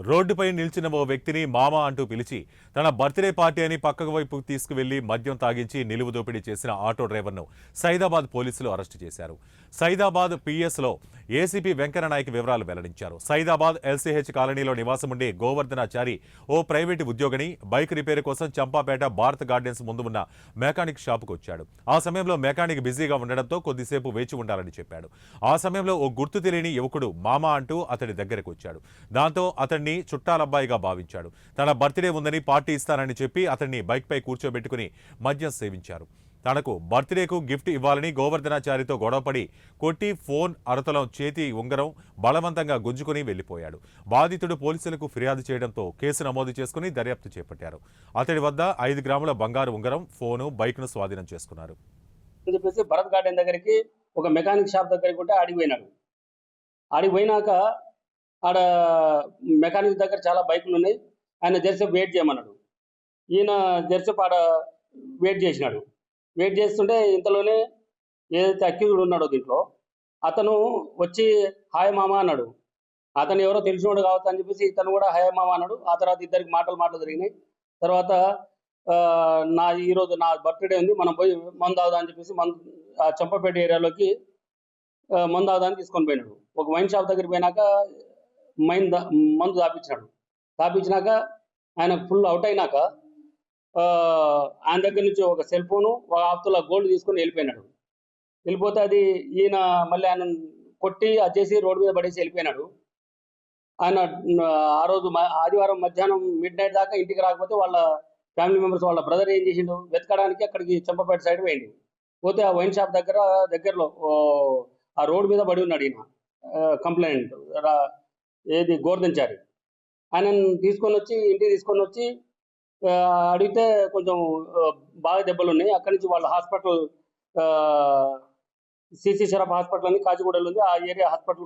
రోడ్డుపై నిల్చిన ఓ వ్యక్తిని మామ అంటూ పిలిచి తన బర్త్డే పార్టీ అని పక్కకు వైపు తీసుకువెళ్లి మద్యం తాగించి నిలువు దోపిడీ చేసిన ఆటో డ్రైవర్ను సైదాబాద్ పోలీసులు అరెస్టు చేశారు. సైదాబాద్ పిఎస్లో ఏసీపీ వెంకన్ననాయక్ వివరాలు వెల్లడించారు. సైదాబాద్ ఎల్సీహెచ్ కాలనీలో నివాసముండే గోవర్ధనాచారి ఓ ప్రైవేటు ఉద్యోగిని బైక్ రిపేర్ కోసం చంపాపేట భారత్ గార్డెన్స్ ముందు ఉన్న మెకానిక్ షాపుకు వచ్చాడు. ఆ సమయంలో మెకానిక్ బిజీగా ఉండడంతో కొద్దిసేపు వేచి ఉండాలని చెప్పాడు. ఆ సమయంలో ఓ గుర్తు తెలియని యువకుడు మామ అంటూ అతడి దగ్గరకు వచ్చాడు. దాంతో అతన్ని చుట్టాలబ్బాయిగా భావించాడు. తన బర్త్డే ఉందని పార్టీ ఇస్తానని చెప్పి అతన్ని బైక్పై కూర్చోబెట్టుకుని మద్యం సేవించారు. తనకు బర్త్డేకు గిఫ్ట్ ఇవ్వాలని గోవర్ధనాచారితో గొడవపడి కొట్టి ఫోన్, అరతలం చేతి ఉంగరం బలవంతంగా గుంజుకుని వెళ్లిపోయాడు. బాధితుడు పోలీసులకు ఫిర్యాదు చేయడంతో కేసు నమోదు చేసుకుని దర్యాప్తు చేపట్టారు. అతడి వద్ద 5 గ్రాముల బంగారు ఉంగరం, ఫోను, బైక్ను స్వాధీనం చేసుకున్నారు. భరత్ గార్డెన్ దగ్గరికి ఒక మెకానిక్ షాప్ దగ్గరికి ఉంటే ఆడిపోయినాడు. ఆడిపోయినాక ఆడ మెకానిక్ దగ్గర చాలా బైకులు ఉన్నాయి. ఆయన జెర్సేపు వెయిట్ చేయమన్నాడు. ఈయన జెర్సేపు ఆడ వెయిట్ చేసినాడు. వెయిట్ చేస్తుంటే ఇంతలోనే ఏదైతే అక్యూజ్డ్ ఉన్నాడో దీంట్లో అతను వచ్చి హాయ్ మామ అన్నాడు. అతను ఎవరో తెలిసినోడు కావచ్చు అని చెప్పేసి ఇతను కూడా హాయ్ మామ అన్నాడు. ఆ తర్వాత ఇద్దరికి మాటలు జరిగినాయి. తర్వాత ఈరోజు నా బర్త్డే ఉంది, మనం పోయి మందు తాగుదా అని చెప్పేసి ఆ చంపపేట ఏరియాలోకి మందు తాగుదాన్ని తీసుకొని పోయినాడు. ఒక వైన్ షాప్ దగ్గరికి పోయినాక మందు తాపించినాక ఆయన ఫుల్ అవుట్ అయినాక ఆయన దగ్గర నుంచి ఒక సెల్ ఫోను, ఒక ఆఫ్తుల గోల్డ్ తీసుకొని వెళ్ళిపోతే అది ఈయన మళ్ళీ ఆయన కొట్టి వచ్చేసి రోడ్డు మీద పడేసి వెళ్ళిపోయినాడు. ఆయన ఆ రోజు ఆదివారం మధ్యాహ్నం మిడ్-నైట్ దాకా ఇంటికి రాకపోతే వాళ్ళ ఫ్యామిలీ మెంబర్స్, వాళ్ళ బ్రదర్ ఏం చేసిండు, వెతకడానికి అక్కడికి చంపపేట సైడ్ పోయిండు. పోతే ఆ వైన్ షాప్ దగ్గరలో ఆ రోడ్డు మీద పడి ఉన్నాడు ఈయన కంప్లైంట్ ఏది గోవర్ధనాచారి. ఆయనను ఇంటికి తీసుకొని వచ్చి అడిగితే కొంచెం బాగా దెబ్బలు ఉన్నాయి. అక్కడి నుంచి వాళ్ళ హాస్పిటల్ సిసి షరఫ్ హాస్పిటల్ అని కాచిగూడలో ఉంది, ఆ ఏరియా హాస్పిటల్